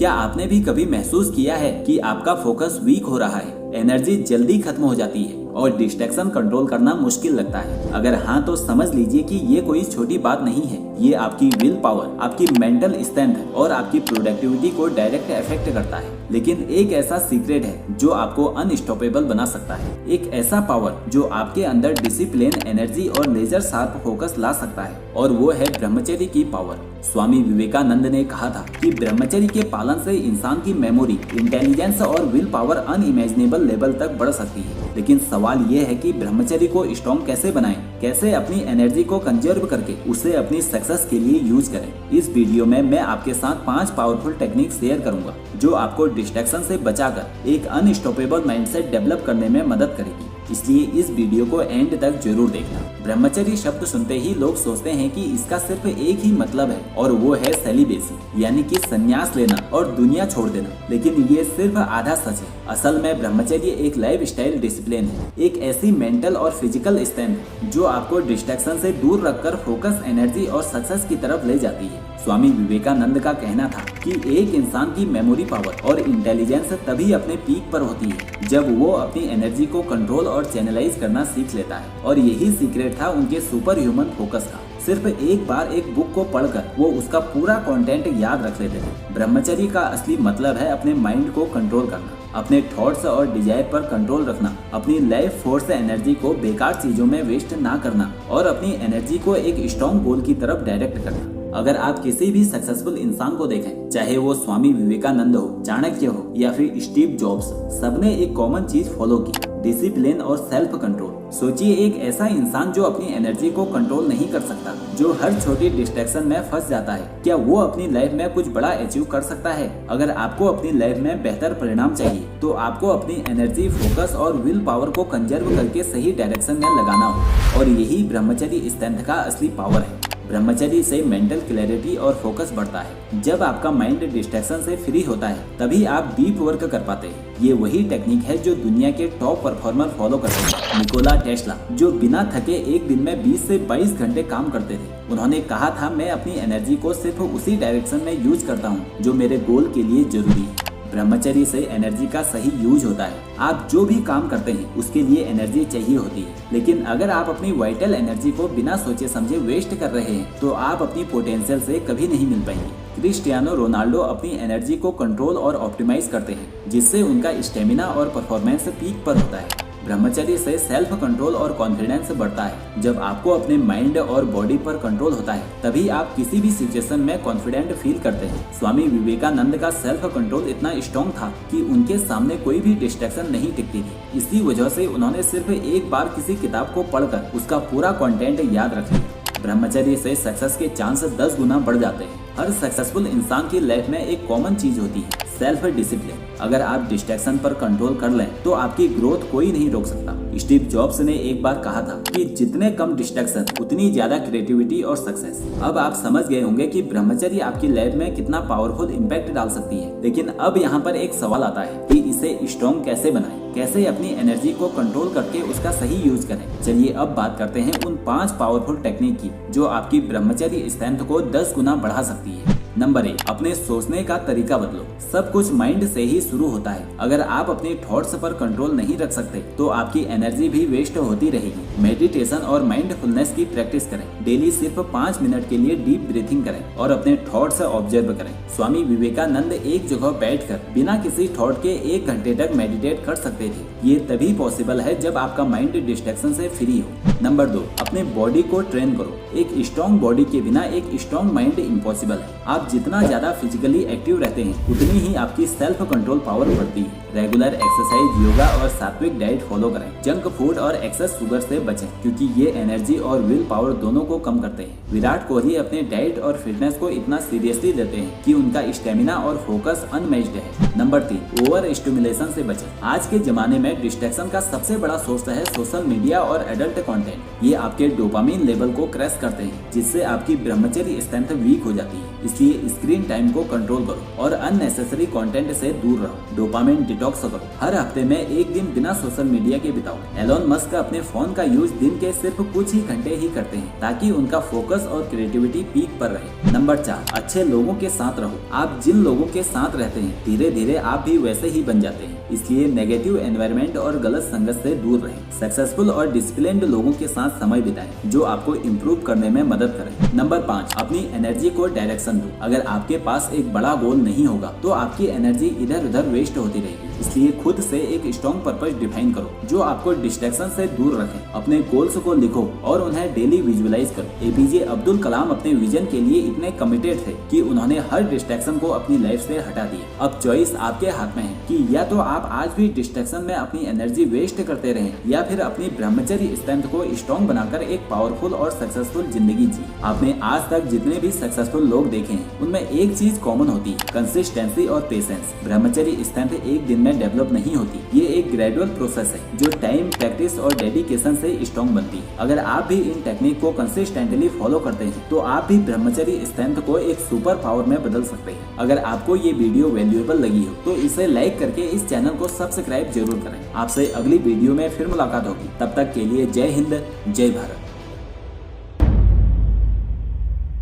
क्या आपने भी कभी महसूस किया है कि आपका फोकस वीक हो रहा है, एनर्जी जल्दी खत्म हो जाती है और डिस्ट्रैक्शन कंट्रोल करना मुश्किल लगता है? अगर हाँ तो समझ लीजिए कि ये कोई छोटी बात नहीं है। ये आपकी विल पावर, आपकी मेंटल स्ट्रेंथ और आपकी प्रोडक्टिविटी को डायरेक्ट इफेक्ट करता है। लेकिन एक ऐसा सीक्रेट है जो आपको अनस्टॉपेबल बना सकता है, एक ऐसा पावर जो आपके अंदर डिसिप्लिन, एनर्जी और लेजर शार्प फोकस ला सकता है, और वो है ब्रह्मचर्य की पावर। स्वामी विवेकानंद ने कहा था कि ब्रह्मचर्य के पालन से इंसान की मेमोरी, इंटेलिजेंस और विल पावर अनइमेजिनेबल लेवल तक बढ़ सकती है। लेकिन सवाल ये है कि ब्रह्मचर्य को स्ट्रॉन्ग कैसे बनाएं, कैसे अपनी एनर्जी को कंजर्व करके उसे अपनी सक्सेस के लिए यूज करें। इस वीडियो में मैं आपके साथ 5 पावरफुल टेक्निक शेयर करूंगा जो आपको डिस्ट्रैक्शन से बचाकर एक अनस्टॉपेबल माइंडसेट डेवलप करने में मदद करेगी। इसलिए इस वीडियो को एंड तक जरूर देखना। ब्रह्मचर्य शब्द सुनते ही लोग सोचते हैं कि इसका सिर्फ एक ही मतलब है, और वो है सेलिबेसी, यानी कि संन्यास लेना और दुनिया छोड़ देना। लेकिन ये सिर्फ आधा सच है। असल में ब्रह्मचर्य एक लाइफ स्टाइल डिसिप्लिन है, एक ऐसी मेंटल और फिजिकल स्ट्रेंथ जो आपको डिस्ट्रैक्शन से दूर रखकर फोकस, एनर्जी और सक्सेस की तरफ ले जाती है। स्वामी विवेकानंद का कहना था कि एक इंसान की मेमोरी पावर और इंटेलिजेंस तभी अपने पीक पर होती है जब वो अपनी एनर्जी को कंट्रोल और चैनलाइज करना सीख लेता है। और यही सीक्रेट था उनके सुपर ह्यूमन फोकस का। सिर्फ एक बार एक बुक को पढ़कर वो उसका पूरा कंटेंट याद रख लेते थे। ब्रह्मचर्य का असली मतलब है अपने माइंड को कंट्रोल करना, अपने थॉट्स और डिजायर पर कंट्रोल रखना, अपनी लाइफ फोर्स एनर्जी को बेकार चीजों में वेस्ट ना करना और अपनी एनर्जी को एक स्ट्रॉन्ग गोल की तरफ डायरेक्ट करना। अगर आप किसी भी सक्सेसफुल इंसान को देखें, चाहे वो स्वामी विवेकानंद हो, चाणक्य हो या फिर स्टीव जॉब्स, सबने एक कॉमन चीज फॉलो की, डिसिप्लिन और सेल्फ कंट्रोल। सोचिए एक ऐसा इंसान जो अपनी एनर्जी को कंट्रोल नहीं कर सकता, जो हर छोटी डिस्ट्रैक्शन में फंस जाता है, क्या वो अपनी लाइफ में कुछ बड़ा अचीव कर सकता है? अगर आपको अपनी लाइफ में बेहतर परिणाम चाहिए तो आपको अपनी एनर्जी, फोकस और विल पावर को कंजर्व करके सही डायरेक्शन में लगाना हो, और यही ब्रह्मचर्य स्ट्रेंथ का असली पावर है। ब्रह्मचर्य से मेंटल क्लैरिटी और फोकस बढ़ता है। जब आपका माइंड डिस्ट्रैक्शन से फ्री होता है तभी आप डीप वर्क कर पाते हैं। ये वही टेक्निक है जो दुनिया के टॉप परफॉर्मर फॉलो करते हैं। निकोला टेस्ला, जो बिना थके एक दिन में 20 से 22 घंटे काम करते थे, उन्होंने कहा था, मैं अपनी एनर्जी को सिर्फ उसी डायरेक्शन में यूज करता हूँ जो मेरे गोल के लिए जरूरी है। ब्रह्मचर्य से एनर्जी का सही यूज होता है। आप जो भी काम करते हैं उसके लिए एनर्जी चाहिए होती है, लेकिन अगर आप अपनी वाइटल एनर्जी को बिना सोचे समझे वेस्ट कर रहे हैं तो आप अपनी पोटेंशियल से कभी नहीं मिल पाएंगे। क्रिस्टियानो रोनाल्डो अपनी एनर्जी को कंट्रोल और ऑप्टिमाइज करते हैं, जिससे उनका स्टेमिना और परफॉर्मेंस पीक पर होता है। ब्रह्मचर्य से सेल्फ कंट्रोल और कॉन्फिडेंस बढ़ता है। जब आपको अपने माइंड और बॉडी पर कंट्रोल होता है तभी आप किसी भी सिचुएशन में कॉन्फिडेंट फील करते हैं। स्वामी विवेकानंद का सेल्फ कंट्रोल इतना स्ट्रॉन्ग था कि उनके सामने कोई भी डिस्ट्रैक्शन नहीं टिकती थी। इसी वजह से उन्होंने सिर्फ एक बार किसी किताब को पढ़कर उसका पूरा कंटेंट याद रख लिया। ब्रह्मचर्य से सक्सेस के चांस 10 गुना बढ़ जाते हैं। हर सक्सेसफुल इंसान की लाइफ में एक कॉमन चीज होती है, सेल्फ डिसिप्लिन। अगर आप डिस्ट्रैक्शन पर कंट्रोल कर लें तो आपकी ग्रोथ कोई नहीं रोक सकता। स्टीव जॉब्स ने एक बार कहा था कि जितने कम डिस्ट्रैक्शन उतनी ज्यादा क्रिएटिविटी और सक्सेस। अब आप समझ गए होंगे कि ब्रह्मचर्य आपकी लाइफ में कितना पावरफुल इम्पैक्ट डाल सकती है। लेकिन अब यहाँ पर एक सवाल आता है कि इसे स्ट्रॉन्ग कैसे बनाएं, कैसे अपनी एनर्जी को कंट्रोल करके उसका सही यूज करें। चलिए अब बात करते हैं उन 5 पावरफुल टेक्निक की जो आपकी ब्रह्मचर्य स्ट्रेंथ को 10 गुना बढ़ा सकती है। नंबर 1, अपने सोचने का तरीका बदलो। सब कुछ माइंड से ही शुरू होता है। अगर आप अपने थॉट्स पर कंट्रोल नहीं रख सकते तो आपकी एनर्जी भी वेस्ट होती रहेगी। मेडिटेशन और माइंडफुलनेस की प्रैक्टिस करें। डेली सिर्फ 5 मिनट के लिए डीप ब्रीथिंग करें और अपने थॉट्स ऑब्जर्व करें। स्वामी विवेकानंद एक जगह बैठकर बिना किसी थॉट के 1 घंटे तक मेडिटेट कर सकते थे। ये तभी पॉसिबल है जब आपका माइंड डिस्ट्रैक्शन से फ्री हो। नंबर 2, अपने बॉडी को ट्रेन करो। एक स्ट्रॉन्ग बॉडी के बिना एक स्ट्रॉन्ग माइंड इम्पॉसिबल है। आप जितना ज्यादा फिजिकली एक्टिव रहते हैं उतनी ही आपकी सेल्फ कंट्रोल पावर बढ़ती है। रेगुलर एक्सरसाइज, योगा और सात्विक डाइट फॉलो करें। जंक फूड और एक्सेस शुगर से बचें क्योंकि ये एनर्जी और विल पावर दोनों को कम करते हैं। विराट कोहली अपने डाइट और फिटनेस को इतना सीरियसली लेते हैं कि उनका स्टेमिना और फोकस अनमैच्ड है। नंबर 3, ओवर स्टिमुलेशन से बचें। आज के जमाने में डिस्ट्रैक्शन का सबसे बड़ा सोर्स है सोशल मीडिया और एडल्ट कंटेंट। ये आपके डोपामिन लेवल को क्रैश करते हैं, जिससे आपकी ब्रह्मचर्य स्ट्रेंथ वीक हो जाती है। इसलिए स्क्रीन टाइम को कंट्रोल करो और अननेसेसरी कंटेंट से दूर रहो। डोपामिन डिटॉक्स करो, हर हफ्ते में एक दिन बिना सोशल मीडिया के बिताओ। एलोन मस्क अपने फोन का यूज दिन के सिर्फ कुछ ही घंटे ही करते हैं ताकि उनका फोकस और क्रिएटिविटी पीक पर रहे। नंबर 4, अच्छे लोगों के साथ रहो। आप जिन लोगों के साथ रहते हैं धीरे धीरे आप भी वैसे ही बन जाते हैं, इसलिए नेगेटिव एनवायरनमेंट और गलत संगत से दूर रहें। सक्सेसफुल और डिसिप्लिन्ड लोगों के साथ समय बिताएं जो आपको इम्प्रूव करने में मदद करें। नंबर 5, अपनी एनर्जी को डायरेक्शन दो। अगर आपके पास एक बड़ा गोल नहीं होगा तो आपकी एनर्जी इधर उधर वेस्ट होती रहेगी, इसलिए खुद से एक स्ट्रॉन्ग पर्पस डिफाइन करो जो आपको डिस्ट्रैक्शन से दूर रखे। अपने गोल्स को लिखो और उन्हें डेली विजुअलाइज करो। एपीजे अब्दुल कलाम अपने विजन के लिए इतने कमिटेड थे कि उन्होंने हर डिस्ट्रैक्शन को अपनी लाइफ से हटा दिया। अब चॉइस आपके हाथ में है कि या तो आप आज भी डिस्ट्रैक्शन में अपनी एनर्जी वेस्ट करते रहें या फिर अपनी ब्रह्मचर्य स्ट्रेंथ को स्ट्रॉन्ग बनाकर एक पावरफुल और सक्सेसफुल जिंदगी जी। आपने आज तक जितने भी सक्सेसफुल लोग देखे हैं उनमें एक चीज कॉमन होती है, कंसिस्टेंसी और पेशेंस। ब्रह्मचर्य स्ट्रेंथ एक दिन में डेवलप नहीं होती, ये एक ग्रेजुअल प्रोसेस है जो टाइम, प्रैक्टिस और डेडिकेशन से स्ट्रॉन्ग बनती है। अगर आप भी इन टेक्निक को कंसिस्टेंटली फॉलो करते हैं तो आप भी ब्रह्मचर्य स्ट्रेंथ को एक सुपर पावर में बदल सकते हैं। अगर आपको ये वीडियो वैल्यूएबल लगी हो तो इसे लाइक करके इस चैनल को सब्सक्राइब जरूर करें। आपसे अगली वीडियो में फिर मुलाकात होगी, तब तक के लिए जय हिंद, जय भारत।